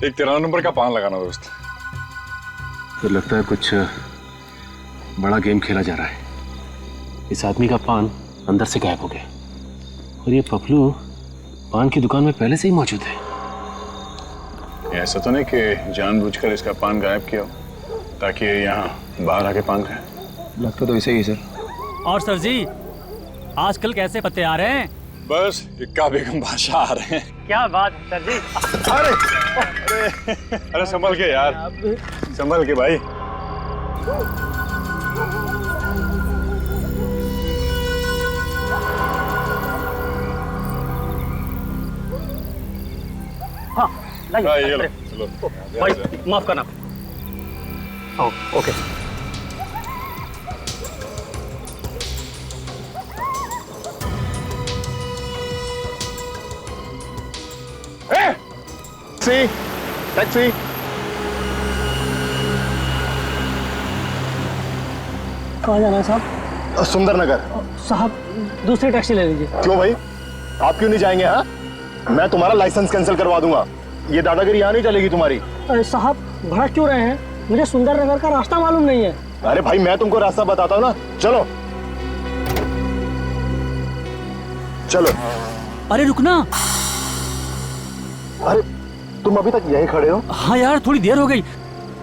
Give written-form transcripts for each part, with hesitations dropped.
एक 13 नंबर का पान लगाना दोस्त। तो लगता है कुछ बड़ा गेम खेला जा रहा है। इस आदमी का पान अंदर से गायब हो गया और ये पपलू पान की दुकान में पहले से ही मौजूद है। ऐसा तो नहीं कि जानबूझकर इसका पान गायब किया हो ताकि ये यहाँ बाहर आके पान खाए? लगता तो ऐसे ही सर। और सर जी आजकल कैसे पत्ते आ रहे हैं? बस इक्का बेगम बादशाह आ रहे हैं। क्या बात है सर जी। अरे अरे अरे संभल के यार, संभल के भाई। हाँ ये लो, चलो। भाई माफ करना। ओके। टैक्सी। कहाँ जाना है साहब? सुंदर नगर। साहब दूसरी टैक्सी ले लीजिए। क्यों भाई, आप क्यों नहीं जाएंगे? हाँ, मैं तुम्हारा लाइसेंस कैंसिल करवा दूंगा। ये दादागिरी यहाँ नहीं चलेगी तुम्हारी। अरे साहब भड़क क्यों रहे हैं? मुझे सुंदर नगर का रास्ता मालूम नहीं है। अरे भाई मैं तुमको रास्ता बताता हूँ ना, चलो चलो। अरे रुकना। अरे तुम अभी तक यहीं खड़े हो? हाँ यार थोड़ी देर हो गई।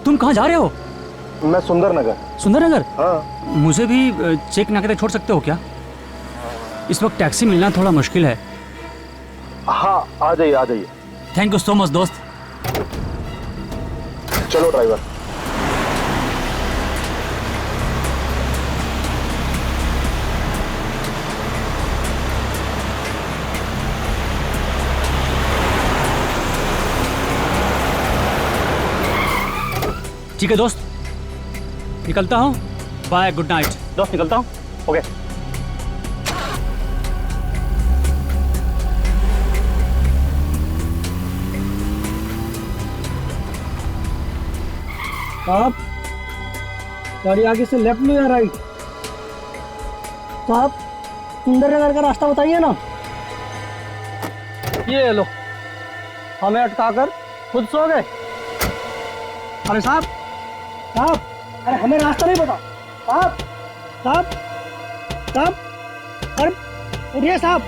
तुम कहाँ जा रहे हो? मैं सुंदर नगर। सुंदर नगर? हाँ। मुझे भी चेक ना करके छोड़ सकते हो क्या? इस वक्त टैक्सी मिलना थोड़ा मुश्किल है। हाँ आ जाइए आ जाइए। थैंक यू सो मच दोस्त। चलो ड्राइवर। ठीक है दोस्त, निकलता हूँ। बाय, गुड नाइट दोस्त, निकलता हूँ। ओके। साहब गाड़ी आगे से लेफ्ट में या राइट? साहब सुंदर नगर का रास्ता बताइए ना। ये लो, हमें अटकाकर खुद सो गए। अरे साहब साहब, अरे हमें रास्ता नहीं पता। साहब साहब साहब, अरे उठिए साहब।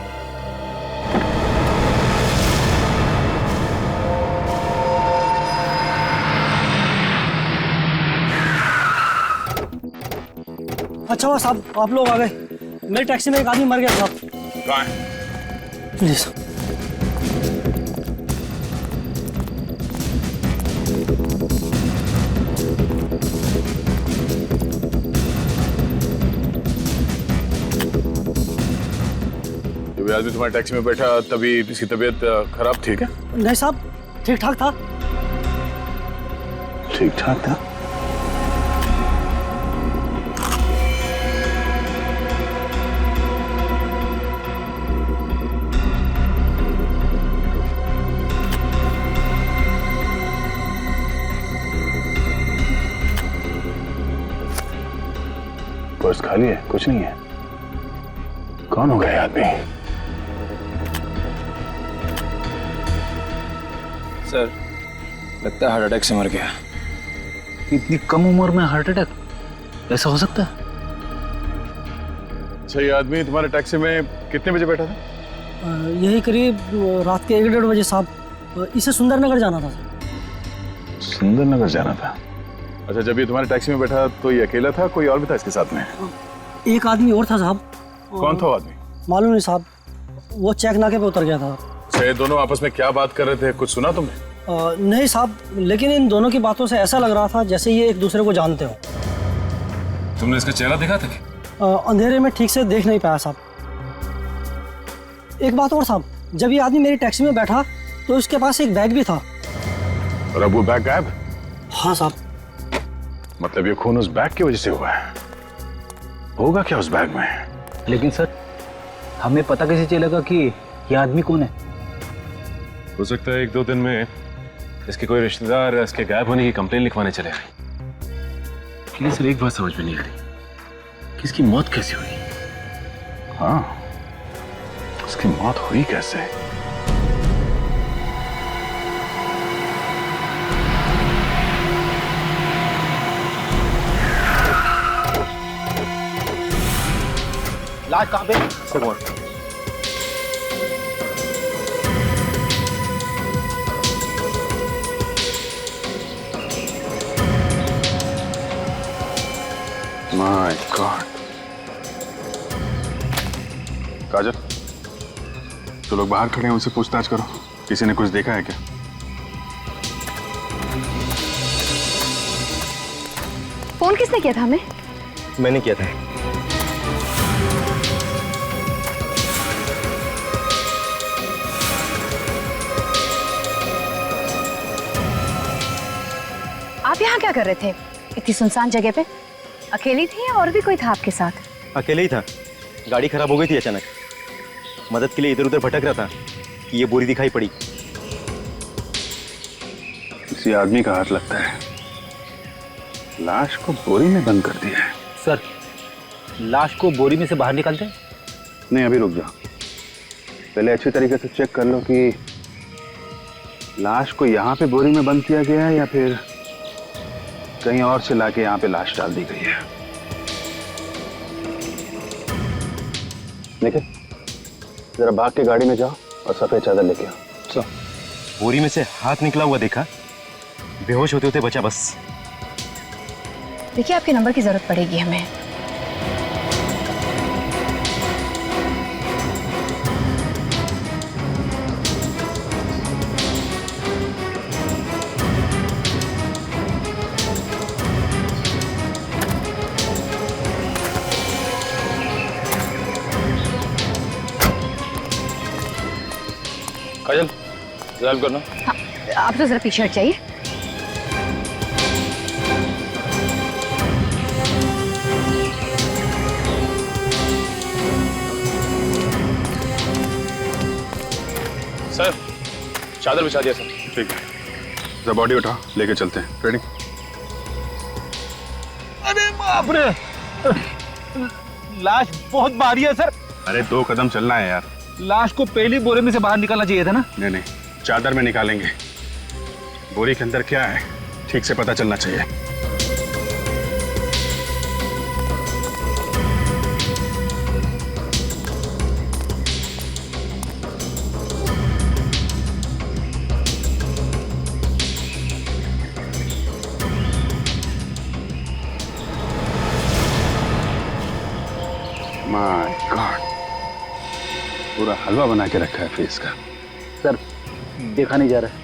अच्छा हुआ साहब आप लोग आ गए। मेरी टैक्सी में एक आदमी मर गया साहब। कहाँ है? प्लीज। जब ये आदमी तुम्हारी टैक्सी में बैठा तभी इसकी तबीयत खराब थी क्या? नहीं साहब ठीक ठाक था। ठीक ठाक था। पर्स खाली है, कुछ नहीं है। कौन होगा ये आदमी? सर लगता है हार्ट अटैक से मर गया। इतनी कम उम्र में हार्ट अटैक, ऐसा हो सकता है? अच्छा, ये आदमी तुम्हारे टैक्सी में कितने बजे बैठा था? यही करीब रात के 1-1:30 बजे साहब। इसे सुंदर नगर जाना था। सुंदर नगर जाना था। अच्छा, जब ये तुम्हारे टैक्सी में बैठा तो ये अकेला था, कोई और भी था इसके साथ में? एक आदमी और था साहब। कौन था वो आदमी? मालूम नहीं साहब, वो चेक नाके पे उतर गया था। अच्छा, ये दोनों आपस में क्या बात कर रहे थे, कुछ सुना तुमने? नहीं साहब, लेकिन इन दोनों की बातों से ऐसा लग रहा था जैसे ये एक दूसरे को जानते हो। तुमने इसका चेहरा देखा था क्या? अंधेरे में ठीक से देख नहीं पाया साहब। एक बात और साहब, जब ये आदमी मेरी टैक्सी में बैठा तो उसके पास एक बैग भी था। और अब वो बैग गायब? हाँ साहब। मतलब ये खून उस बैग की वजह से हुआ है। होगा क्या उस बैग में? लेकिन सर हमें पता कैसे चलेगा कि ये आदमी कौन है? हो सकता है 1-2 दिन में इसके कोई रिश्तेदार इसके गायब होने की कंप्लेन लिखवाने चले आए। लेकिन सर एक बात समझ में नहीं आ रही कि इसकी मौत कैसे हुई? हाँ, उसकी मौत हुई कैसे? लाश कहाँ पे? सर वहाँ माय गॉड। काजल, जो लोग बाहर खड़े हैं उनसे पूछताछ करो, किसी ने कुछ देखा है क्या? फोन किसने किया था हमें? मैंने किया था। आप यहाँ क्या कर रहे थे इतनी सुनसान जगह पे? अकेली थी या और भी कोई था आपके साथ? अकेले ही था। गाड़ी खराब हो गई थी अचानक। मदद के लिए इधर उधर भटक रहा था कि ये बोरी दिखाई पड़ी। किसी आदमी का हाथ लगता है। लाश को बोरी में बंद कर दिया है। सर, लाश को बोरी में से बाहर निकालते हैं? नहीं, अभी रुक जाओ। पहले अच्छी तरीके से चेक कर लो कि लाश को यहाँ पे बोरी में बंद किया गया है या फिर कहीं और से लाके यहाँ पे लाश डाल दी गई है। देखिए, जरा भाग के गाड़ी में जाओ और सफेद चादर लेके आओ। बोरी में से हाथ निकला हुआ देखा, बेहोश होते होते बचा बस। देखिए, आपके नंबर की जरूरत पड़ेगी हमें। काजल, ड्राइव करना। हाँ, आप तो जरा पीछे हट जाइए। सर, चादर बिछा दिया सर। ठीक है, जरा बॉडी उठा, लेके चलते हैं। रेडी? अरे बाप रे, लाश बहुत भारी है सर। अरे 2 कदम चलना है यार। लाश को पहली बोरे में से बाहर निकालना चाहिए था ना? नहीं नहीं, चादर में निकालेंगे। बोरी के अंदर क्या है ठीक से पता चलना चाहिए। माय गॉड, पूरा हलवा बना के रखा है फेस का। सर, देखा नहीं जा रहा है।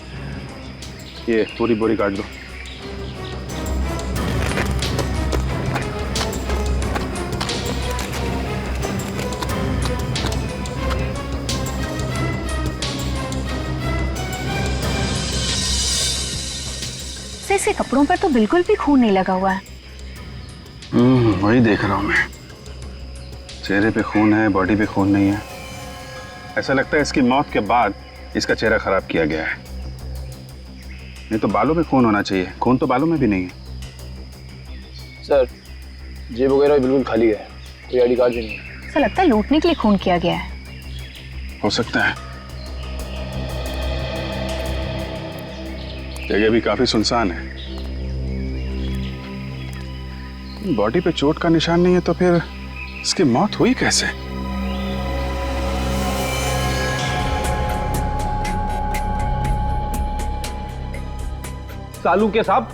ये पूरी बोरी काट दो। सर, इसके कपड़ों पर तो बिल्कुल भी खून नहीं लगा हुआ है। वही देख रहा हूं मैं। चेहरे पे खून है, बॉडी पे खून नहीं है। ऐसा लगता है इसकी मौत के बाद इसका चेहरा खराब किया गया है। नहीं तो बालों में खून होना चाहिए, खून तो बालों में भी नहीं है। सर, जेब वगैरह बिल्कुल खाली है, कोई आईडी कार्ड भी नहीं है। ऐसा लगता है लूटने के लिए खून किया गया है। हो सकता है। जगह भी काफी सुनसान है। बॉडी पे चोट का निशान नहीं है तो फिर इसकी मौत हुई कैसे? सालू के साहब,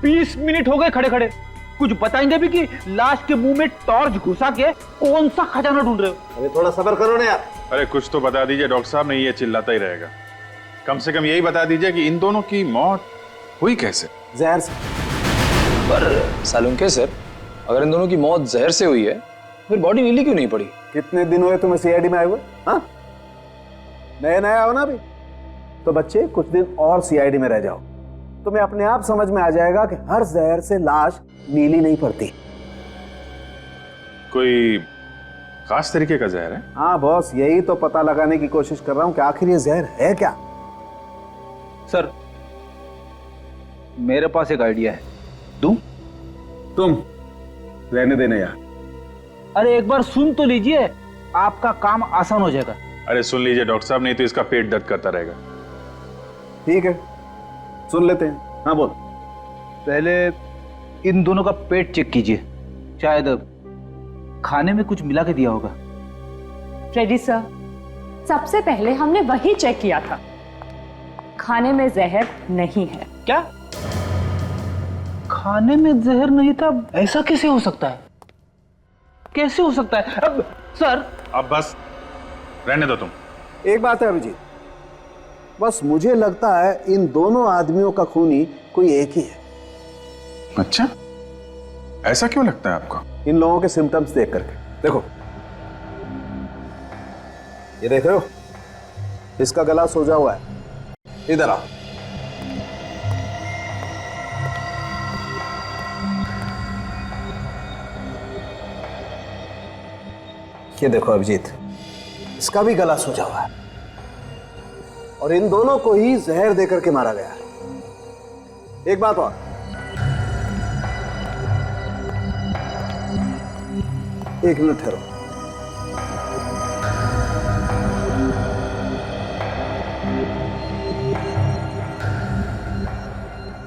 20 मिनट हो गए खड़े खड़े। कुछ बताएंगे भी कि लाश के मुंह में टॉर्च घुसा के कौन सा खजाना ढूंढ रहे हो? अरे थोड़ा सब्र करो ना यार। अरे कुछ तो बता दीजिए डॉक्टर साहब, नहीं ये चिल्लाता ही रहेगा। कम से कम यही बता दीजिए कि इन दोनों की मौत हुई कैसे? जहर से। पर सालुंके सर, अगर इन दोनों की मौत जहर से हुई है फिर बॉडी नीली क्यों नहीं पड़ी? कितने दिन हुए तुम्हें सीआईडी में आए हुए? हाँ, नए नए आओ ना अभी तो बच्चे, कुछ दिन और सीआईडी में रह जाओ, तुम्हें अपने आप समझ में आ जाएगा कि हर जहर से लाश नीली नहीं पड़ती। कोई खास तरीके का जहर है? हाँ बॉस, यही तो पता लगाने की कोशिश कर रहा हूं कि आखिर ये जहर है क्या। सर, मेरे पास एक आइडिया है। दूं? तुम रहने देना यार। अरे एक बार सुन तो लीजिए, आपका काम आसान हो जाएगा। अरे सुन लीजिए डॉक्टर साहब, नहीं तो इसका पेट दर्द करता रहेगा। ठीक है, सुन लेते हैं। हाँ बोल। पहले इन दोनों का पेट चेक कीजिए, शायद खाने में कुछ मिला के दिया होगा। फ्रेडी सर, सबसे पहले हमने वही चेक किया था। खाने में जहर नहीं है। क्या खाने में जहर नहीं था? ऐसा कैसे हो सकता है? कैसे हो सकता है? अब सर, अब बस रहने दो तुम। एक बात है अभिजीत, बस मुझे लगता है इन दोनों आदमियों का खूनी कोई एक ही है। अच्छा, ऐसा क्यों लगता है आपको? इन लोगों के सिम्टम्स देख करके। देखो, ये देख रहे हो, इसका गला सूजा हुआ है। इधर आओ। ये देखो अभिजीत, इसका भी गला सूजा हुआ है और इन दोनों को ही जहर देकर के मारा गया है। एक बात और, एक मिनट ठहरो।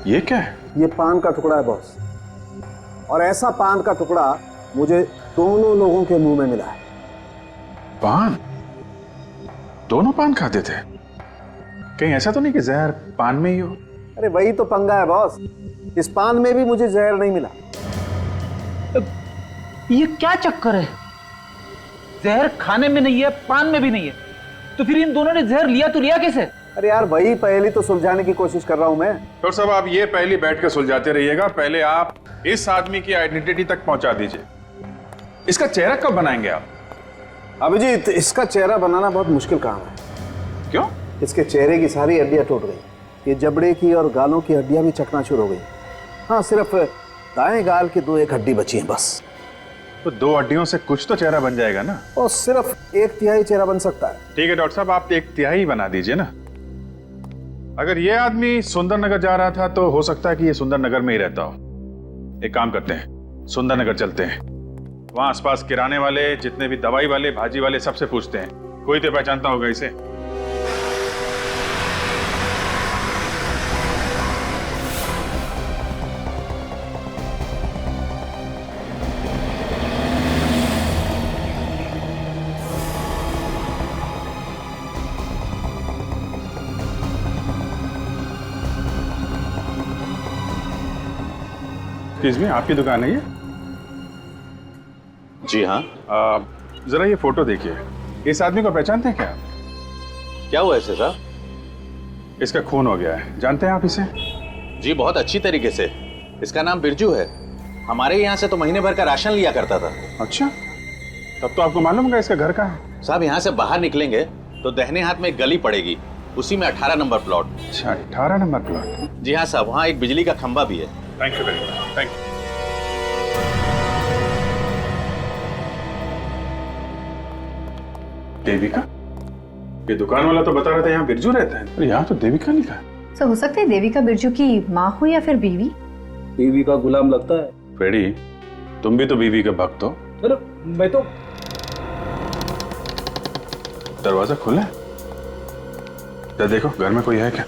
ये क्या है? ये पान का टुकड़ा है बॉस, और ऐसा पान का टुकड़ा मुझे दोनों लोगों के मुंह में मिला है। पान? दोनों पान खाते थे? कहीं ऐसा तो नहीं कि जहर पान में ही हो? अरे वही तो पंगा है बॉस, इस पान में भी मुझे जहर नहीं मिला। ये क्या चक्कर है? जहर खाने में नहीं है, पान में भी नहीं है, तो फिर इन दोनों ने जहर लिया तो लिया कैसे? अरे यार, वही पहली तो सुलझाने की कोशिश कर रहा हूं मैं। तो सब आप ये पहले बैठ के सुलझाते रहिएगा, पहले आप इस आदमी की आइडेंटिटी तक पहुंचा दीजिए। इसका चेहरा कब बनाएंगे आप? अभिजीत, इसका चेहरा बनाना बहुत मुश्किल काम है। क्यों? इसके चेहरे की सारी हड्डियां टूट गई, ये जबड़े की और गालों की हड्डियां भी चकनाचूर हो गई। हाँ, सिर्फ दाएं गाल की 2-1 हड्डी बची है बस। तो 2 हड्डियों से कुछ तो चेहरा बन जाएगा ना? और सिर्फ 1/3 चेहरा बन सकता है। ठीक है डॉक्टर साहब, आप 1/3 बना दीजिए ना। अगर ये आदमी सुंदर नगर जा रहा था तो हो सकता है कि ये सुंदर नगर में ही रहता हो। एक काम करते हैं, सुंदर नगर चलते हैं, वहां आसपास किराने वाले, जितने भी दवाई वाले, भाजी वाले, सबसे पूछते हैं, कोई तो पहचानता होगा इसे। एक्सक्यूज मी, आपकी दुकान है ये? जी हाँ। जरा ये फोटो देखिए, इस आदमी को पहचानते हैं क्या? क्या हुआ इसे साहब? इसका खून हो गया है, जानते हैं आप इसे? जी बहुत अच्छी तरीके से। इसका नाम बिरजू है, हमारे यहाँ से तो महीने भर का राशन लिया करता था। अच्छा, तब तो आपको मालूम होगा इसका घर कहाँ है? साहब यहाँ से बाहर निकलेंगे तो दाहिने हाथ में एक गली पड़ेगी, उसी में 18 नंबर प्लॉट। अच्छा, 18 नंबर प्लॉट? जी हाँ साहब, वहाँ एक बिजली का खंभा भी है। Thank you very much, thank you. Devika? ये दुकान वाला तो बता रहा था यहाँ बिरजू रहता है, पर यहाँ तो देविका लिखा है। सो हो सकता है देविका बिरजू की माँ हो या फिर बीवी। बीवी का गुलाम लगता है। फ्रेडी, तुम भी तो बीवी के भक्त हो। अरे मैं तो। दरवाजा खुला है, तो देखो घर में कोई है क्या?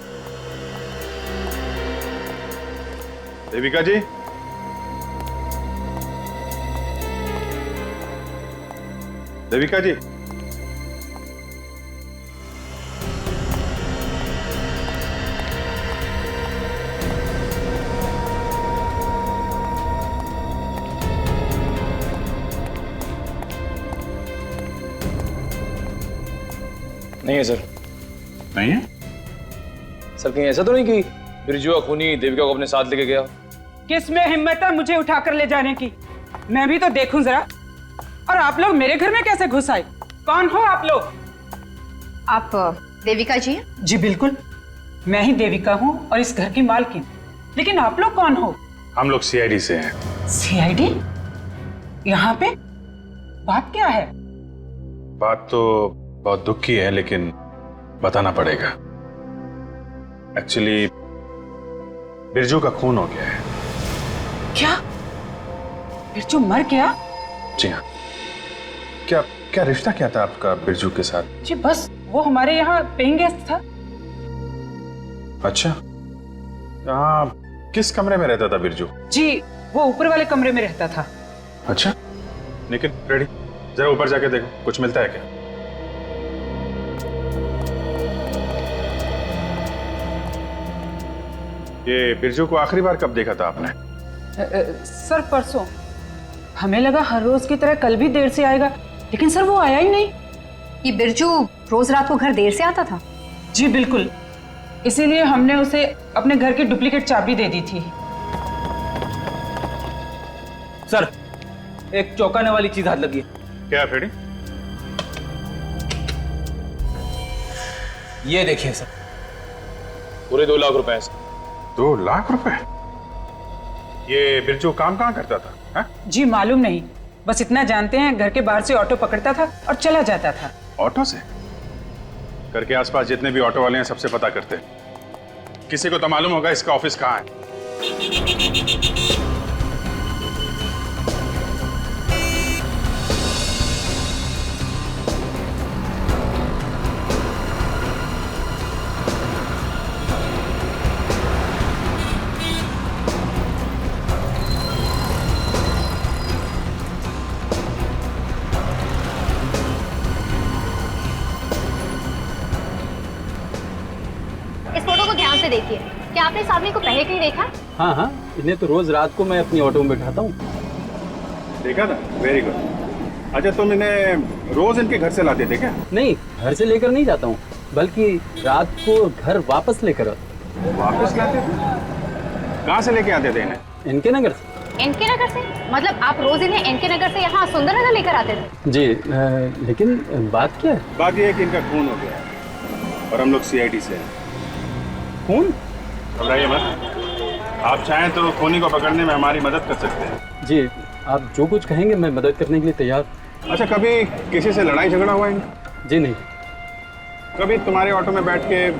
देविका जी, देविका जी, नहीं है सर। नहीं है? सर कहीं ऐसा तो नहीं कि बिरजू का खूनी देविका को अपने साथ लेके गया? किस में हिम्मत है मुझे उठाकर ले जाने की? मैं भी तो देखूं जरा। और आप लोग मेरे घर में कैसे घुस आए? कौन हो आप लोग? आप देविका जी? जी बिल्कुल, मैं ही देविका हूँ और इस घर की मालकिन। लेकिन आप लोग कौन हो? हम लोग सीआईडी से हैं। सीआईडी? यहाँ पे बात क्या है? बात तो बहुत दुख की है, लेकिन बताना पड़ेगा। एक्चुअली बिरजू का खून हो गया है। क्या? बिरजू मर गया? जी हाँ। क्या क्या रिश्ता क्या था आपका बिरजू के साथ? जी बस वो हमारे यहाँ पेइंग गेस्ट था। अच्छा, यहाँ किस कमरे में रहता था बिरजू? जी वो ऊपर वाले कमरे में रहता था। अच्छा, लेकिन रेडी, जरा ऊपर जाके देखो, कुछ मिलता है क्या? ये बिरजू को आखिरी बार कब देखा था आपने? सर परसों। हमें लगा हर रोज की तरह कल भी देर से आएगा, लेकिन सर वो आया ही नहीं। ये बिरजू रोज रात को घर देर से आता था? जी बिल्कुल, इसीलिए हमने उसे अपने घर की डुप्लीकेट चाबी दे दी थी। सर एक चौंकाने वाली चीज हाथ लगी है। क्या है फ्रेडी? ये देखिए सर, पूरे 2 लाख रुपए हैं सर। 2 लाख रुपए? ये बिरजू काम कहाँ करता था? हा? जी मालूम नहीं, बस इतना जानते हैं घर के बाहर से ऑटो पकड़ता था और चला जाता था। ऑटो से? करके आसपास जितने भी ऑटो वाले हैं सबसे पता करते। किसी को तो मालूम होगा इसका ऑफिस कहाँ है। इस फोटो को ध्यान से देखिए। क्या आपने इस आदमी को पहले कहीं देखा? हाँ हाँ, इन्हें तो रोज रात को मैं अपनी ऑटो में बैठाता हूँ। देखा था? Very good. अच्छा, तुम इन्हें रोज इनके घर से लाते थे क्या? नहीं, घर से लेकर नहीं जाता हूँ, बल्कि रात को घर वापस लेकर आता। वापस लाते थे? कहाँ से लेके आते थे इन्हें? इनके नगर से। इनके नगर से? मतलब आप रोज इन्हें इनके नगर से यहाँ सुंदर नगर लेकर आते थे? जी, लेकिन बात क्या है? बात यह है कि इनका खून हो गया है और हम लोग सीआईडी से हैं। खून? घबराइए मत, आप चाहें तो खूनी को पकड़ने में हमारी मदद कर सकते हैं। जी, आप जो कुछ कहेंगे मैं मदद करने के लिए तैयार। अच्छा, कभी किसी से लड़ाई झगड़ा हुआ है? जी नहीं। कभी तुम्हारे ऑटो में बैठ के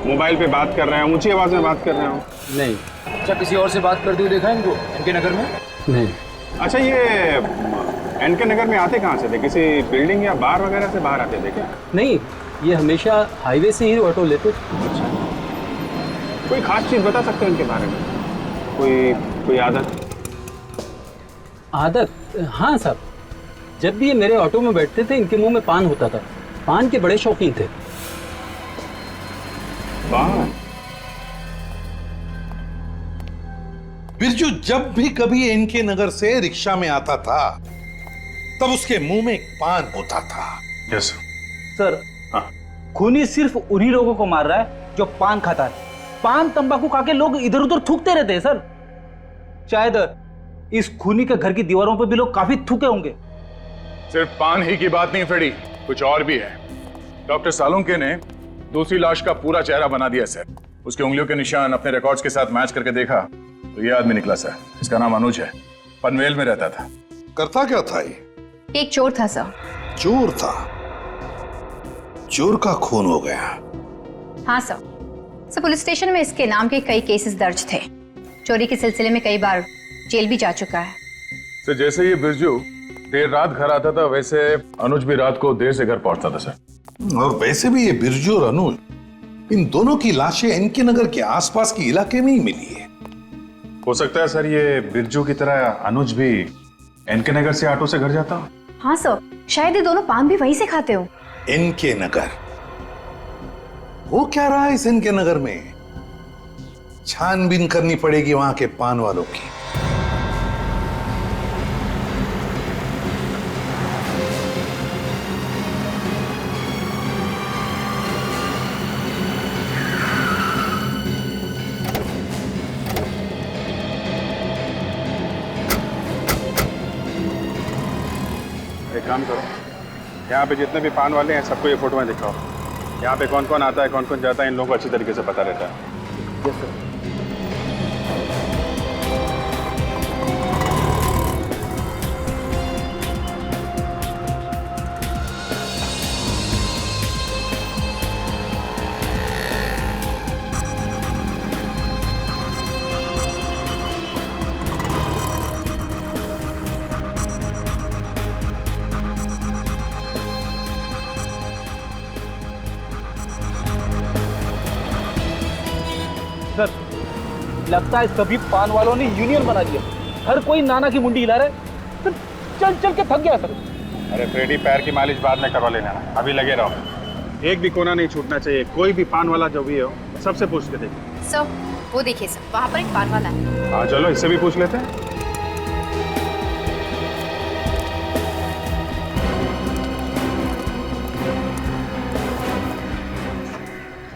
मोबाइल पे बात कर रहे हैं, ऊंची आवाज में बात कर रहे हो? नहीं। अच्छा, किसी और से बात करते हुए देखा इनको इनके नगर में? नहीं। अच्छा, ये एनके नगर में आते कहाँ से थे? किसी बिल्डिंग या बार वगैरह से बाहर आते थे क्या? नहीं, ये हमेशा हाईवे से ही ऑटो लेते थे। अच्छा, कोई खास चीज बता सकते हो इनके बारे में? कोई आदत? आदत? हाँ साहब, जब भी ये मेरे ऑटो में बैठते थे इनके मुंह में पान होता था। पान के बड़े शौकीन थे। पान? बिरजू जब भी कभी इनके नगर से रिक्शा में आता था तब उसके मुंह में एक पान होता था। यस सर, हाँ। खूनी सिर्फ उन्हीं लोगों को मार रहा है जो पान खाता है। पान तंबाकू खा के लोग इधर उधर थूकते रहते हैं सर। शायद इस खूनी के घर की दीवारों पर भी लोग काफी थूके होंगे। सिर्फ पान ही की बात नहीं फ्रेडी, कुछ और भी है। डॉक्टर सालुंके ने दूसरी लाश का पूरा चेहरा बना दिया सर। उसके उंगलियों के निशान अपने रिकॉर्ड्स के साथ मैच करके देखा तो ये आदमी निकला सर। इसका नाम अनुज है, पनवेल में रहता था। करता क्या था ये? एक चोर था सर। चोर था? चोर का खून हो गया? हाँ सर। पुलिस स्टेशन में इसके नाम के कई केसेस दर्ज थे। चोरी के सिलसिले में कई बार जेल भी जा चुका है। सर, जैसे ये बिरजू देर रात घर आता था वैसे अनुज भी रात को देर से घर पहुंचता था सर। और वैसे भी ये बिरजू और अनुज, इन दोनों की लाशें इनके नगर के आसपास के इलाके में ही मिली है। हो सकता है सर ये बिरजू की तरह अनुज भी इनके नगर से ऑटो से घर जाता हो। हाँ सर, शायद ये दोनों पान भी वहीं से खाते हो। इनके नगर? वो क्या रहा है इस इनके नगर में? छानबीन करनी पड़ेगी वहां के पान वालों की। एक काम करो, यहाँ पे जितने भी पान वाले हैं सबको ये फोटो में दिखाओ। यहाँ पे कौन कौन आता है, कौन कौन जाता है, इन लोगों को अच्छी तरीके से पता रहता है। Yes sir. सर, लगता है सभी पान वालों ने यूनियन बना दिया। हर कोई नाना की मुंडी हिला रहा है। सर, चल चल के थक गया सर। अरे फ्रेडी, पैर की मालिश बाद में करवा लेना, अभी लगे रहो। एक भी कोना नहीं छूटना चाहिए। कोई भी पान वाला जो भी हो सबसे पूछ के देखो। सर वो देखिए सर, वहाँ पर एक पान वाला है। हाँ चलो इससे भी पूछ लेते हैं।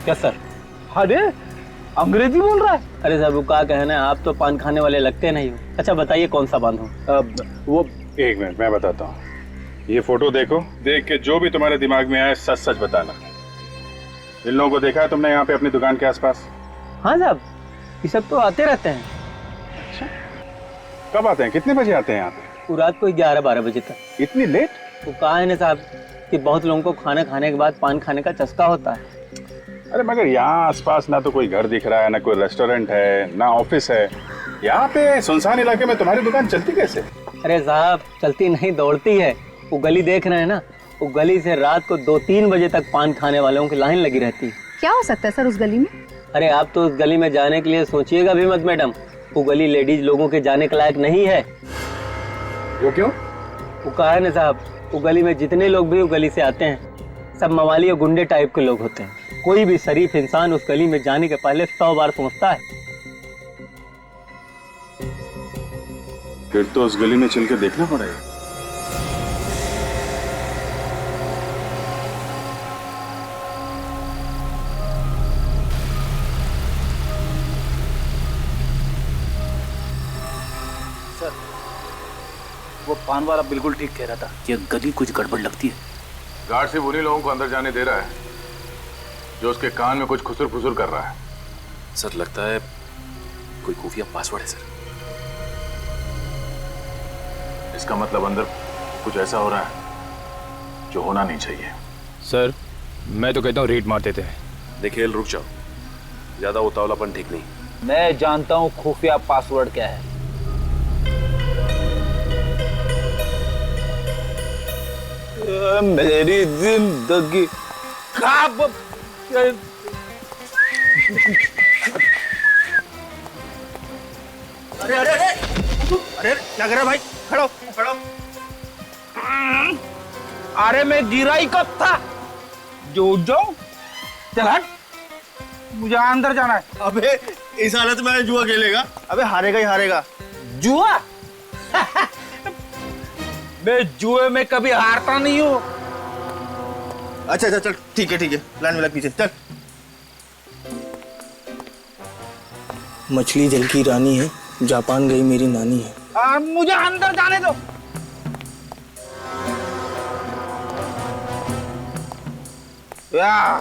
क्या सर? अरे अंग्रेजी बोल रहा है। अरे साहब वो क्या कहना है, आप तो पान खाने वाले लगते नहीं हो। अच्छा बताइए कौन सा पान हो? वो एक मिनट मैं बताता हूँ। ये फोटो देखो, देख के जो भी तुम्हारे दिमाग में आए सच सच बताना। इन लोगों को देखा है तुमने यहाँ पे अपनी दुकान के आसपास? हाँ साहब, ये सब तो आते रहते हैं। अच्छा, कब आते हैं, कितने बजे आते हैं यहाँ पे? वो रात को 11-12 बजे तक। इतनी लेट? वो कहा है ना साहब कि बहुत लोगों को खाना खाने के बाद पान खाने का चस्का होता है। अरे मगर यहाँ आसपास ना तो कोई घर दिख रहा है, ना कोई रेस्टोरेंट है, ना ऑफिस है। यहाँ पे सुनसान इलाके में तुम्हारी दुकान चलती कैसे? अरे साहब चलती नहीं दौड़ती है। वो गली देख रहे हैं ना, वो गली से रात को 2-3 बजे तक पान खाने वालों की लाइन लगी रहती है। क्या हो सकता है सर उस गली में? अरे आप तो उस गली में जाने के लिए सोचिएगा भी मत मैडम। वो गली लेडीज लोगों के जाने के लायक नहीं है। वो क्यों? वो कहा है ना साहब, वो गली में जितने लोग भी वो गली से आते हैं सब मवाली और गुंडे टाइप के लोग होते हैं। कोई भी शरीफ इंसान उस गली में जाने के पहले 100 बार सोचता है। फिर तो उस गली में चल के देखना पड़ेगा। सर वो पान वाला बिल्कुल ठीक कह रहा था, ये गली कुछ गड़बड़ लगती है। गार्ड सिर्फ उन्हीं लोगों को अंदर जाने दे रहा है जो उसके कान में कुछ खुसुर फुसुर कर रहा है। सर लगता है कोई खुफिया पासवर्ड है सर। इसका मतलब अंदर कुछ ऐसा हो रहा है जो होना नहीं चाहिए। सर मैं तो कहता हूँ रेड मार देते हैं। देखिए रुक जाओ, ज्यादा उतावलापन ठीक नहीं। मैं जानता हूँ खुफिया पासवर्ड क्या है। मेरी जिंदगी अरे अरे अरे अरे क्या कर रहा भाई? खड़ो खड़ो। अरे मैं गिरा ही कब था? जो जाओ चल हट, मुझे अंदर जाना है। अबे इस हालत में जुआ खेलेगा? अबे हारेगा ही हारेगा। जुआ? मैं जुए में कभी हारता नहीं हूँ। अच्छा अच्छा चल ठीक है लाइन में लग पीछे चल। मछली जल की रानी है, जापान गई मेरी नानी है। मुझे अंदर जाने दो।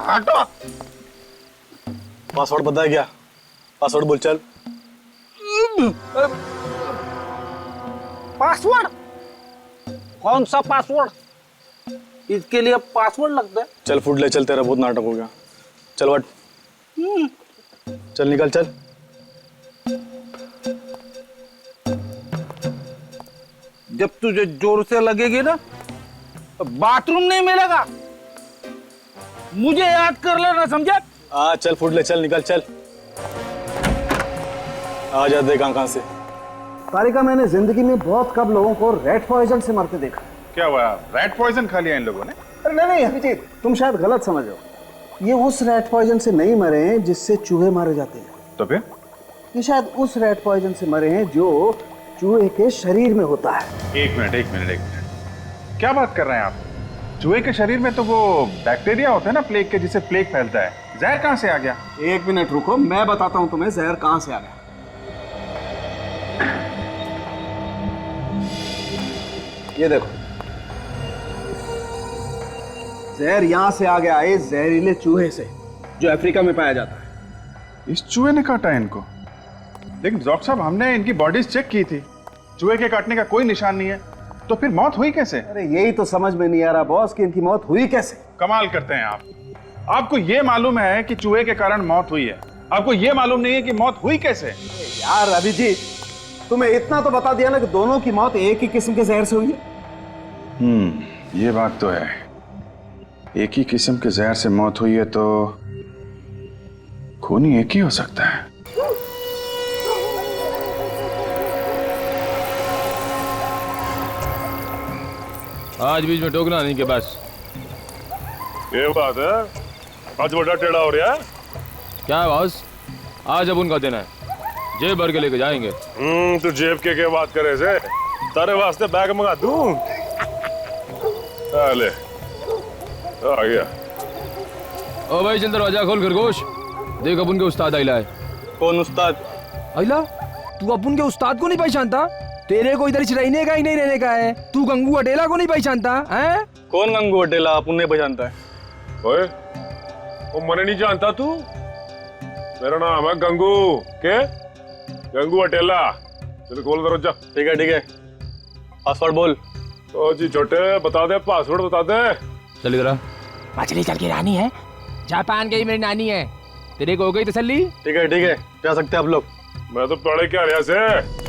हटो। पासवर्ड पता है क्या? पासवर्ड बोल चल। पासवर्ड? कौन सा पासवर्ड? इसके लिए पासवर्ड लगता है? चल फुट ले चल, तेरा बहुत नाटक हो गया। चल वट चल निकल चल। जब तुझे जोर से लगेगी ना तो बाथरूम नहीं मिलेगा, मुझे याद कर लेना, समझे? चल फुट ले चल निकल चल। आ जा देख कहां से। तारिका, मैंने जिंदगी में बहुत कम लोगों को रेड पॉइजन से मरते देखा। क्या हुआ, रेड पॉइजन खा लिया इन लोगों ने? अरे नहीं अभिजीत, तुम शायद गलत समझ रहे हो। ये उस रेड पॉइजन से नहीं मरे हैं जिससे चूहे मारे जाते हैं। तो फिर? ये शायद उस रेड पॉइजन से मरे हैं जो चूहे के शरीर में होता है। एक मिनट, क्या बात कर रहे हैं आप? चूहे के शरीर में तो वो बैक्टीरिया होता है ना प्लेग के, जिससे प्लेग फैलता है। जहर कहाँ से आ गया? एक मिनट रुको, मैं बताता हूं तुम्हें जहर कहां से आ गया। ये देखो, जहर यहां से आ गया है, जहरीले चूहे से जो अफ्रीका में पाया जाता है। इस चूहे ने काटा है इनको? लेकिन डॉक्टर साहब, हमने इनकी बॉडीज चेक की थी, चूहे के काटने का कोई निशान नहीं है। तो फिर मौत हुई कैसे? अरे यही तो समझ में नहीं आ रहा बॉस कि इनकी मौत हुई कैसे। कमाल करते हैं आप। आपको ये मालूम है कि चूहे के कारण मौत हुई है, आपको ये मालूम नहीं है कि मौत हुई कैसे। यार अभिजीत, तुम्हें इतना तो बता दिया ना कि दोनों की मौत एक ही किस्म के जहर से हुई है। ये बात तो है। एक ही किस्म के जहर से मौत हुई है तो खून ही एक ही हो सकता है। आज बीच में टोकना नहीं के बस। ये बात है, आज बड़ा टेढ़ा हो रहा है। क्या बॉस, आज अब उनका दिन है, जेब भर के लेके जाएंगे। तू जेब के बात करे से तारे वास्ते बैग मंगा दूं। ले आ गया। ओ भाई चल दरवाजा खोल खरगोश, देख अपन के उस्ताद आइला है। कौन उस्ताद? आइला, तू अपन के उस्ताद को नहीं पहचानता? तेरे को इधर रहने का ही नहीं रहने का है। तू गंगू अटेला को नहीं पहचानता है? कौन गंगू अटेला? अपन नहीं पहचानता है। ओए, वो मने नहीं जानता तू? मेरा नाम है गंगू। के गंगू अटेला। चल खोल दरवाजा। ठीक है, पासवर्ड बोल। तो जी छोटे बता दे, पासवर्ड बता दे। चल इधर आ। मछली चल की रानी है, जापान गई मेरी नानी है। तेरे को हो गई तसल्ली? ठीक है, जा सकते हैं आप लोग। मैं तो पढ़े क्या रहा से।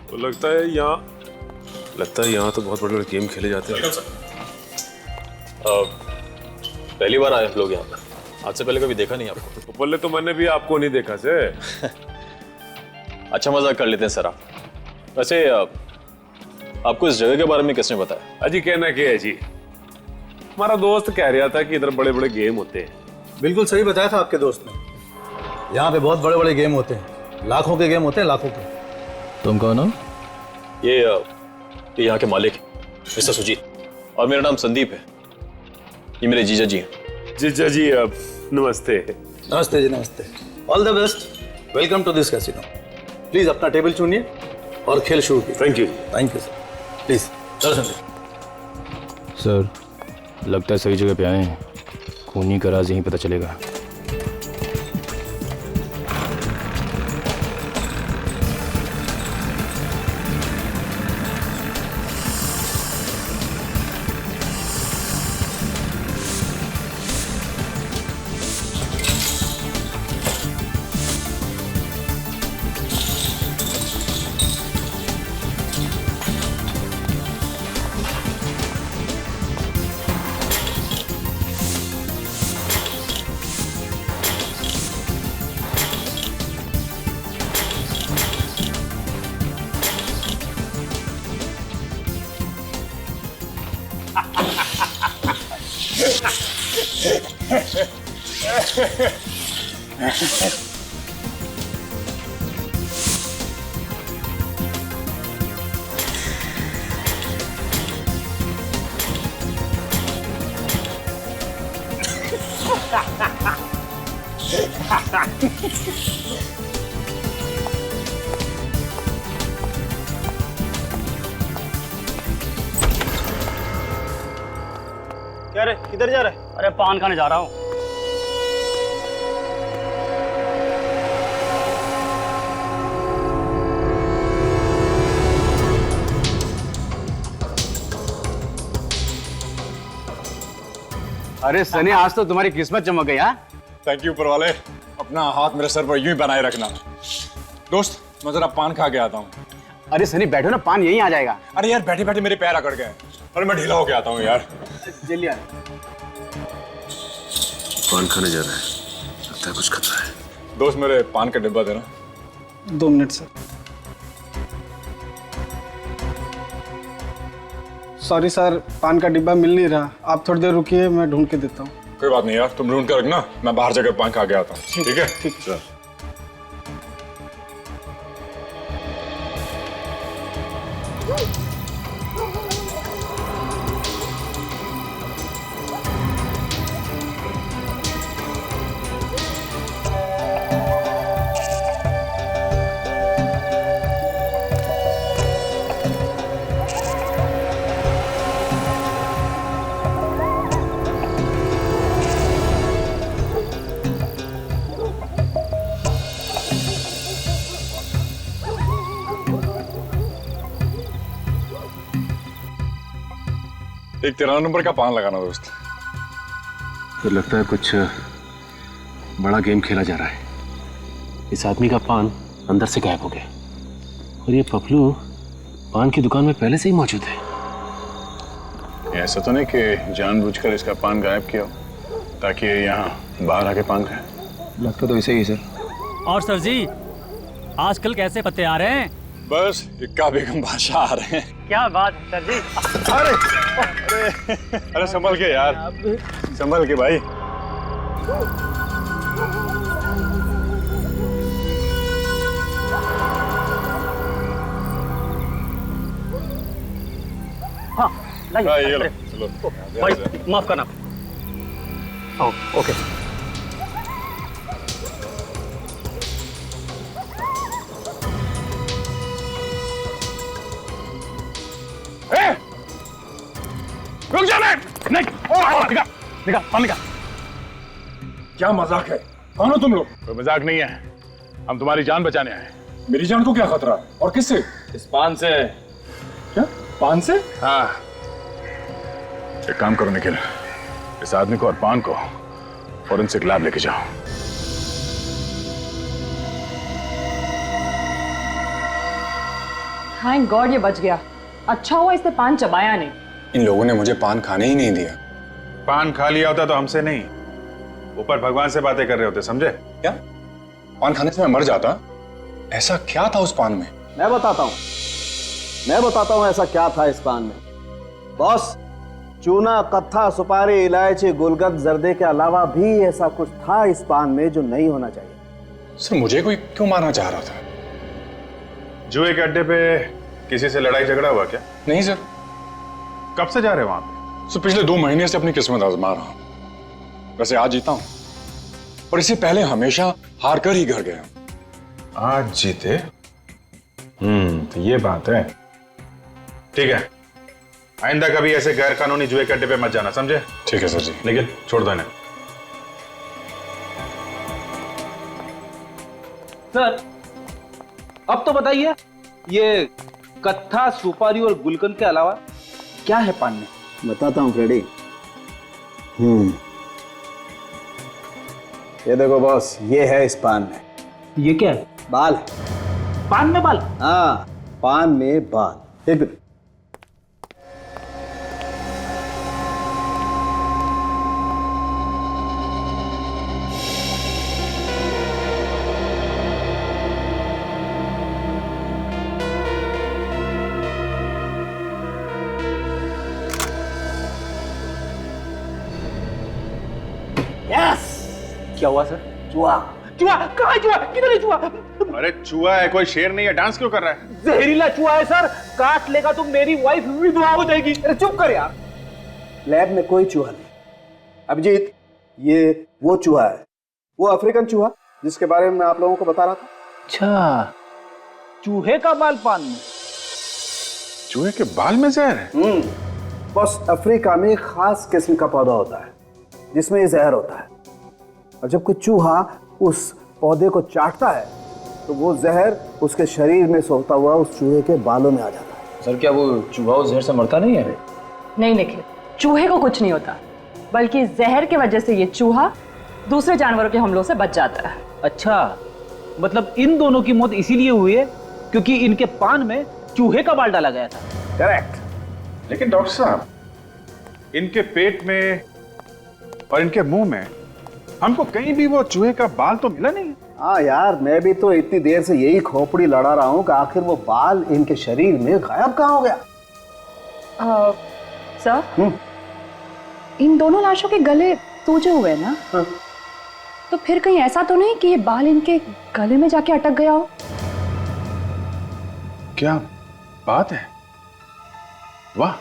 तो लगता है यहाँ तो बहुत बड़े गेम खेले जाते हैं। पहली बार आए लोग यहाँ पर, आज से पहले कभी देखा नहीं आपको। पहले तो मैंने भी आपको नहीं देखा से। अच्छा मजाक कर लेते हैं सर आप। वैसे आपको इस जगह के बारे में किसने बताया? अजी कहना क्या है जी, हमारा दोस्त कह रहा था कि इधर बड़े बड़े गेम होते हैं। बिल्कुल सही बताया था आपके दोस्त ने। यहाँ पे बहुत बड़े बड़े गेम होते हैं, लाखों के गेम होते हैं, लाखों के। तुम कौन हो? ये यहाँ के मालिक मिस्टर सुजीत, और मेरा नाम संदीप है। ये मेरे जीजा जी हैं। जीजा जी अब नमस्ते। नमस्ते जी, नमस्ते। All the best, welcome to this casino. Please अपना टेबल चुनिए और खेल शुरू कीजिए। Thank you. Thank you sir. Please चलो संदीप। सर लगता है सही जगह पे आए हैं, खूनी का राज यहीं पता चलेगा। क्या रे, किधर जा रहा है? अरे पान खाने जा रहा हूँ। अरे सनी, आज तो तुम्हारी किस्मत चमक गई। हाँ, थैंक यू ऊपर वाले। अपना हाथ मेरे सर पर यूं ही बनाए रखना। दोस्त, मैं जरा पान खा के आता हूँ। अरे सनी बैठो ना, पान यहीं आ जाएगा। अरे यार बैठे बैठे मेरे पैर अकड़ गए। अरे मैं ढीला होके आता हूँ यार। जल्दी आ। पान खाने जा रहा है, लगता है कुछ खतरा है। दोस्त, मेरे पान का डिब्बा देना। 2 मिनट सर। सॉरी सर, पान का डिब्बा मिल नहीं रहा। आप थोड़ी देर रुकिए, मैं ढूंढ के देता हूँ। कोई बात नहीं यार, तुम ढूंढ कर रखना, मैं बाहर जाकर पान खा के आता हूँ। ठीक है? ठीक है। एक 13 नंबर का पान लगाना दोस्त। तो लगता है कुछ बड़ा गेम खेला जा रहा है। इस आदमी का पान अंदर से गायब हो गया और ये पपलू पान की दुकान में पहले से ही मौजूद है। ऐसा तो नहीं कि जानबूझकर इसका पान गायब किया हो? ताकि ये यहाँ बाहर आके पान खाए। लगता तो ऐसे ही सर। और सर जी आजकल कैसे पत्ते आ रहे हैं? बस इक्का बेगम बादशाह आ रहे हैं। क्या बात है सर जी। अरे अरे अरे संभल के यार, संभल के भाई। हाँ लाइए। ये लो, चलो। भाई माफ करना। ओके। रुक जा। नहीं निकाल पान निकाल। क्या मजाक है? कौन हो तुम लोग? कोई मजाक नहीं है, हम तुम्हारी जान बचाने आए। मेरी जान को क्या खतरा? और किससे? इस पान से। क्या पान से? हाँ, एक काम करो निखिल, इस आदमी को और पान को फॉरेंसिक लैब लेके जाओ। थैंक गॉड ये बच गया। अच्छा हुआ इसने पान चबाया नहीं। इन लोगों ने मुझे पान खाने ही नहीं दिया। पान खा लिया होता तो हमसे नहीं, ऊपर भगवान से बातें कर रहे होते, समझे? क्या पान खाने से मैं मर जाता? ऐसा क्या था उस पान में? मैं बताता हूं ऐसा क्या था इस पान में। बॉस, चूना, कत्था, सुपारी, इलायची, गुलकंद, जर्दे के अलावा भी ऐसा कुछ था इस पान में जो नहीं होना चाहिए। सर मुझे कोई क्यों मारना चाह रहा था? जुए के अड्डे पे किसी से लड़ाई झगड़ा हुआ क्या? नहीं सर। कब से जा रहे हो वहां पे? सर पिछले 2 महीने से अपनी किस्मत आजमा रहा हूं। वैसे आज जीता हूं, पर इससे पहले हमेशा हार कर ही घर गया। आज जीते? तो ये बात है। ठीक है, आइंदा कभी ऐसे गैर कानूनी जुए के अड्डे पे मत जाना, समझे? ठीक है सर जी। लेकिन छोड़ दो इन्हें। सर अब तो बताइए, ये कत्था, सुपारी और गुलकंद के अलावा क्या है पान में? बताता हूं फ्रेडी। ये देखो बॉस, ये है इस पान में। ये क्या है? बाल। पान में बाल? हाँ, पान में बाल। एक मिनट। क्या हुआ सर? चूहा। चूहा? कहाँ है चूहा? किधर है चूहा? अरे चूहा है, कोई शेर नहीं है। डांस क्यों कर रहा है? जहरीला चूहा है सर, काट लेगा तो मेरी वाइफ विधवा हो जाएगी। अरे चुप कर यार। लैब में कोई चूहा नहीं। अभिजीत, ये वो चूहा है, वो अफ्रीकन चूहा जिसके बारे में मैं आप लोगों को बता रहा था। अच्छा, चूहे का बाल पान में? चूहे के बाल में जहर है? बस अफ्रीका में एक खास किस्म का पौधा होता है जिसमें ये जहर होता है, और जब कोई चूहा उस पौधे को चाटता है तो वो जहर उसके शरीर में सोखता हुआ उस चूहे के बालों में आ जाता है। सर क्या वो चूहा उस जहर से मरता नहीं है? नहीं निखिल, चूहे को कुछ नहीं होता, बल्कि जहर की वजह से ये चूहा दूसरे जानवरों के हमलों से बच जाता है। अच्छा, मतलब इन दोनों की मौत इसीलिए हुई है क्योंकि इनके पान में चूहे का बाल डाला गया था। करेक्ट। लेकिन डॉक्टर साहब, इनके पेट में और इनके मुंह में हमको कहीं भी वो चूहे का बाल तो मिला नहीं। हाँ यार, मैं भी तो इतनी देर से यही खोपड़ी लड़ा रहा हूँ कि आखिर वो बाल इनके शरीर में गायब कहाँ हो गया। सर, इन दोनों लाशों के गले सूजे हुए ना? हाँ। तो फिर कहीं ऐसा तो नहीं कि ये बाल इनके गले में जाके अटक गया हो? क्या बात है, वाह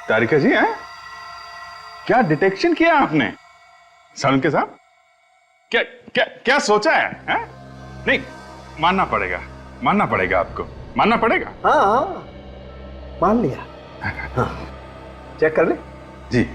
तारिका जी, हैं? क्या डिटेक्शन किया आपने सालुन के साहब? क्या क्या क्या सोचा है? नहीं, मानना पड़ेगा आपको, मानना पड़ेगा। हाँ, मान लिया। हाँ, चेक कर ले जी।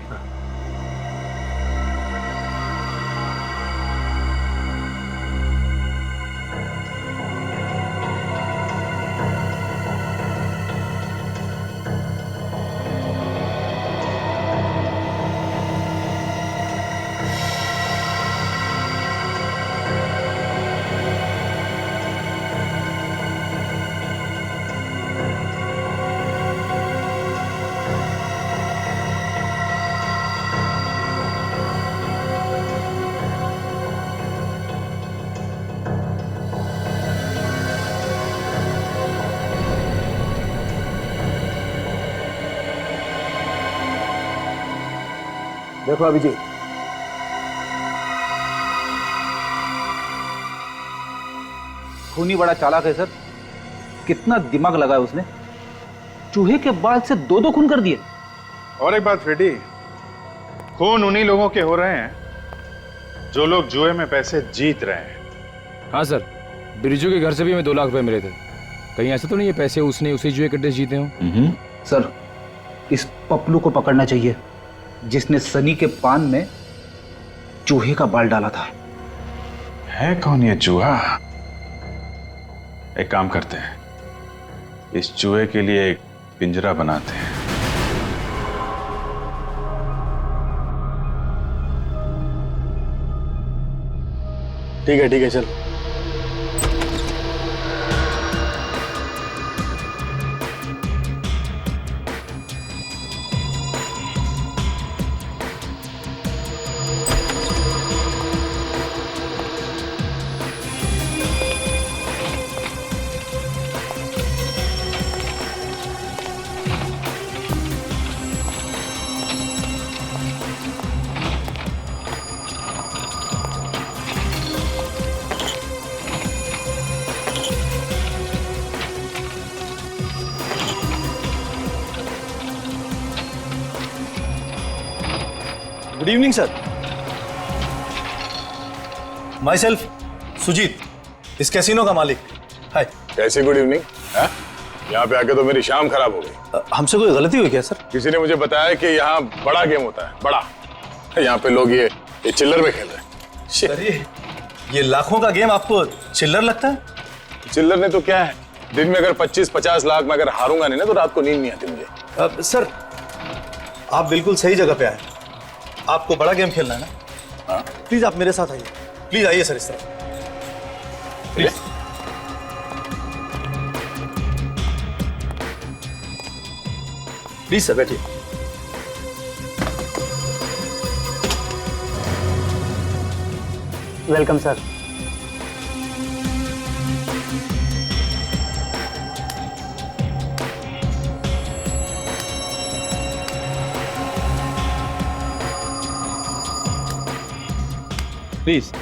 देखो अभिजीत, खूनी बड़ा चालाक है सर। कितना दिमाग लगाया उसने, चूहे के बाल से दो दो खून कर दिए। और एक बात फ्रेडी, खून उन्हीं लोगों के हो रहे हैं जो लोग जुए में पैसे जीत रहे हैं। हाँ सर, बिरजू के घर से भी हमें 2 लाख रुपए मिले थे। कहीं ऐसा तो नहीं है पैसे उसने उसी जुए कट्टे जीते हों? सर, इस पपलू को पकड़ना चाहिए जिसने सनी के पान में चूहे का बाल डाला था। है कौन ये चूहा? एक काम करते हैं, इस चूहे के लिए एक पिंजरा बनाते हैं। ठीक है चल। Good evening sir. Myself Sujeet, इस कैसीनो का मालिक। हाय। कैसी गुड इवनिंग? यहाँ पे आके तो मेरी शाम खराब हो गई। हमसे कोई गलती हुई क्या सर? किसी ने मुझे बताया कि यहाँ बड़ा गेम होता है, बड़ा। यहाँ पे लोग ये चिल्लर में खेल रहे हैं। सर ये लाखों का गेम आपको चिल्लर लगता है? चिल्लर ने तो क्या है, दिन में अगर 25-50 लाख में अगर हारूंगा नहीं ना तो रात को नींद नहीं आती मुझे। सर आप बिल्कुल सही जगह पे आए। आपको बड़ा गेम खेलना है ना? हाँ। प्लीज आप मेरे साथ आइए। प्लीज आइए सर, इस तरफ प्लीज। प्लीज सर बैठिए। Welcome sir. प्लीज।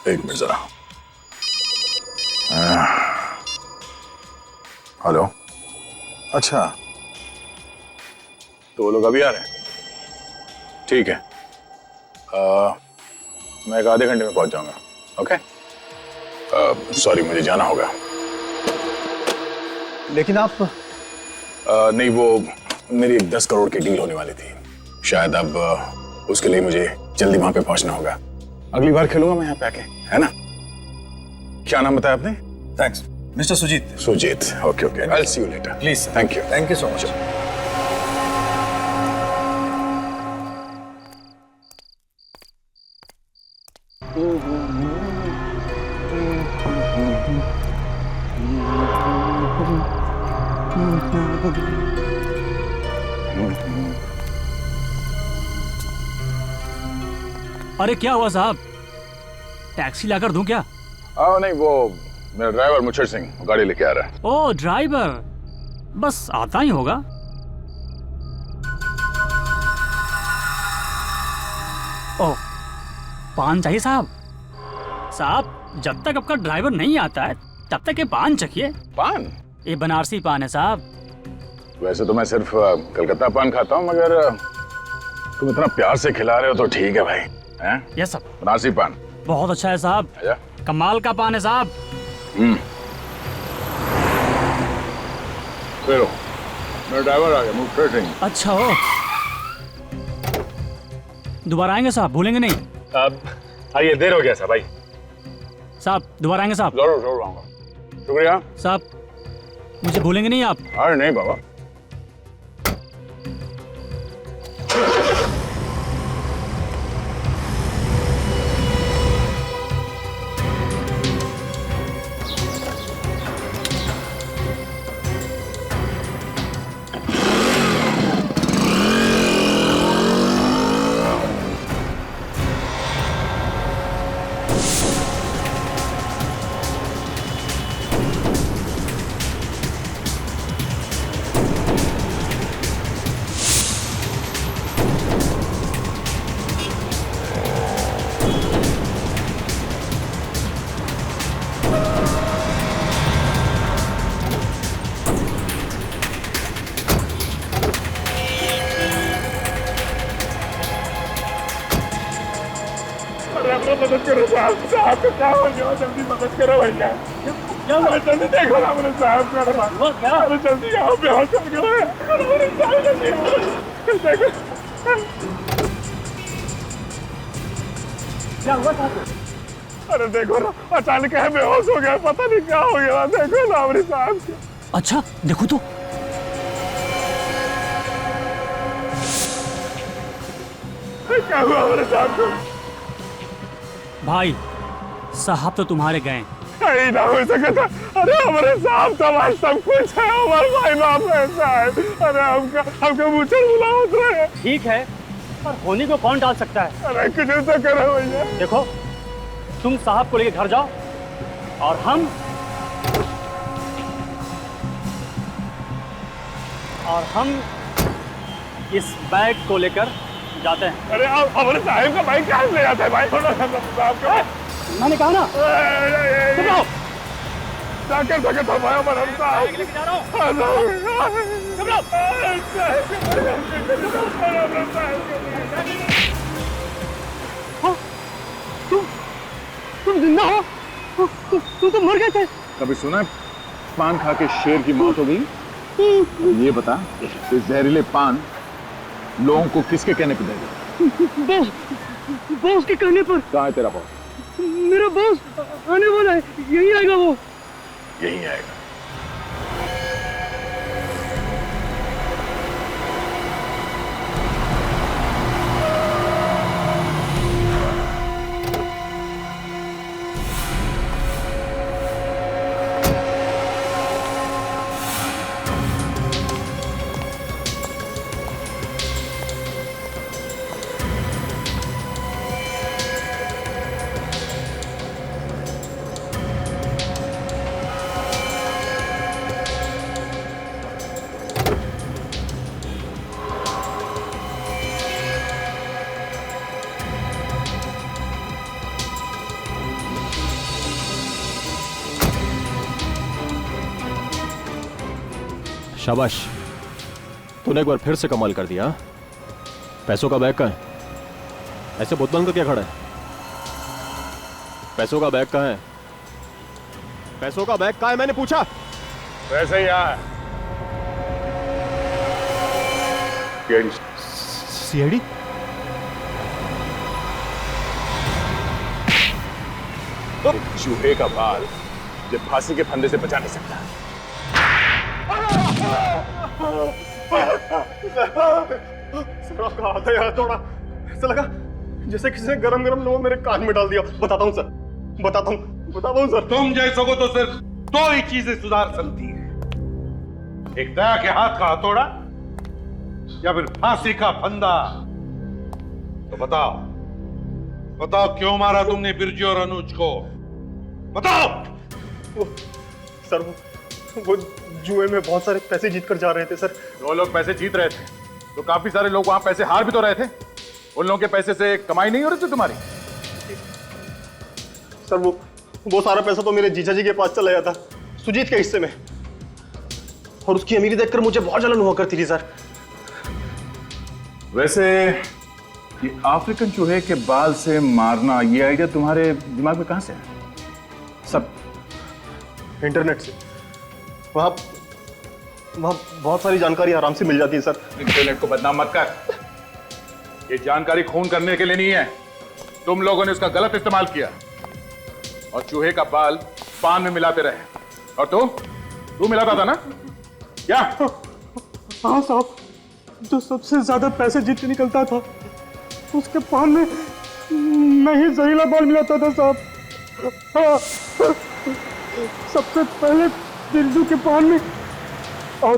एक मिनट जरा। हेलो। अच्छा, तो वो लोग अभी आ रहे हैं? ठीक है, मैं एक आधे घंटे में पहुंच जाऊंगा। ओके, सॉरी मुझे जाना होगा। लेकिन आप नहीं, वो मेरी 10 करोड़ की डील होने वाली थी, शायद अब उसके लिए मुझे जल्दी वहां पे पहुंचना होगा। अगली बार खेलूंगा मैं यहाँ पे आके, है ना? क्या नाम बताया आपने? Thanks mister Sujeet. Sujeet, okay okay, I will see you later. Please. Thank you so much. अरे क्या हुआ साहब, टैक्सी लाकर दूं क्या? नहीं, वो मेरा ड्राइवर मुच्छर सिंह गाड़ी लेके आ रहा है। ओ ड्राइवर, बस आता ही होगा। ओ पान चाहिए साहब? साहब जब तक आपका ड्राइवर नहीं आता है तब तक ये पान चखिए। पान? ये बनारसी पान है साहब। वैसे तो मैं सिर्फ कलकत्ता पान खाता हूँ, मगर तुम इतना प्यार से खिला रहे हो तो ठीक है भाई। हैं? Yes sir. बनारसी पान बहुत अच्छा है साहब, कमाल का पान है साहब। चलो, मेरा ड्राइवर आ गया, मुझे सिंह। अच्छा हो, दोबारा आएंगे साहब, भूलेंगे नहीं। अब आइए, देर हो गया साहब। भाई साहब दोबारा आएंगे साहब। जरूर जरूर आऊंगा। शुक्रिया साहब, मुझे भूलेंगे नहीं आप? अरे नहीं बाबा। करो साहब, साहब को क्या हो गया? जल्दी मदद करो भैया। अरे जल्दी देखो ना मेरे साहब को। अरे जल्दी आओ, बेहोश हो गया है। अरे मेरे साहब जल्दी आओ। देखो क्या हुआ साहब? अरे देखो ना, अचानक है बेहोश हो गया, पता नहीं क्या हो गया। देखो ना मेरे साहब को। अच्छा देखो तो। क्या हुआ मेरे साहब को? भाई साहब तो तुम्हारे गए। कहीं ना हो सके था। अरे हमारे साहब तो हमारे सब कुछ है, हमारे भाई बाप ऐसा है। अरे हमका मुझे बुलाओ रहे। ठीक है, पर होनी को कौन डाल सकता है? अरे कुछ तो करो भैया। देखो, तुम साहब को लेके घर जाओ और हम इस बैग को लेकर जाते हैं। अरे आप हमारे साहब का बाइक कहाँ ले जाता है भाई? साहब का मैंने कहा ना, जाकर सके तो भाई हमारा साहब लेके जा रहा हूँ। तुम जिंदा हो? तुम तो मर गए थे। कभी सुना है पान खा के शेर की मौत हो गई? ये बता, इस जहरीले पान लोगों को किसके कहने पे देगा? बॉस के कहने पर। कहाँ है तेरा बॉस? मेरा बॉस आने वाला है, यही आएगा वो। यही आएगा। शाबाश, तूने एक बार फिर से कमाल कर दिया। पैसों का बैग कहाँ है? ऐसे बोतल का क्या खड़ा है? पैसों का बैग कहाँ है? पैसों का बैग कहाँ है मैंने पूछा। वैसे ही है। सीआईडी? चूहे का बाल जब फांसी के फंदे से बचा नहीं सकता। हाथ है थोड़ा, ऐसा लगा जैसे किसी ने गरम गरम लोहा मेरे कान में डाल दिया। बताता हूँ सर, बताता हूँ सर। तुम जैसों को तो सिर्फ दो ही चीजें सुधार सकती है, एक दया के हाथ का हथौड़ा या फिर फांसी का फंदा। तो बताओ क्यों मारा तुमने बिरजू और अनुज को? बताओ। सर वो जुए में बहुत सारे पैसे जीत कर जा रहे थे सर। दो लोग पैसे जीत रहे थे तो काफी सारे लोग वहां पैसे हार भी तो रहे थे। उन लोगों के पैसे से कमाई नहीं हो रही थी तुम्हारी? सर वो सारा पैसा तो मेरे जीजा जी के पास चला गया था, सुजीत के हिस्से में, और उसकी अमीरी देखकर मुझे बहुत जलन हुआ करती थी सर। वैसे ये अफ्रीकन चूहे के बाल से मारना, ये आइडिया तुम्हारे दिमाग में कहां से है? सब इंटरनेट से। वहां बहुत सारी जानकारी आराम से मिल जाती है सर। इंटरनेट को बदनाम मत कर। ये जानकारी खून करने के लिए नहीं है, तुम लोगों ने उसका गलत इस्तेमाल किया और चूहे का बाल पान में मिलाते रहे। और तू मिलाता था ना क्या? हाँ साहब, जो सबसे ज्यादा पैसे जीत के निकलता था उसके पान में मैं ही जहरीला बाल मिलाता था साहब। हाँ, सबसे पहले बिरजू के पान में और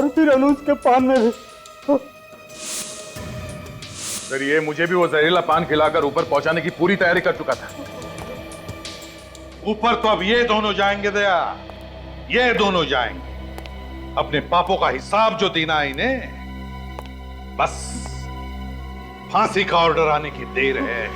फिर अनुज के पान में भी। फिर ये मुझे भी वो जहरीला पान खिलाकर ऊपर पहुंचाने की पूरी तैयारी कर चुका था। ऊपर तो अब ये दोनों जाएंगे दया, ये दोनों जाएंगे। अपने पापों का हिसाब जो देना है इन्हें, बस फांसी का ऑर्डर आने की देर है।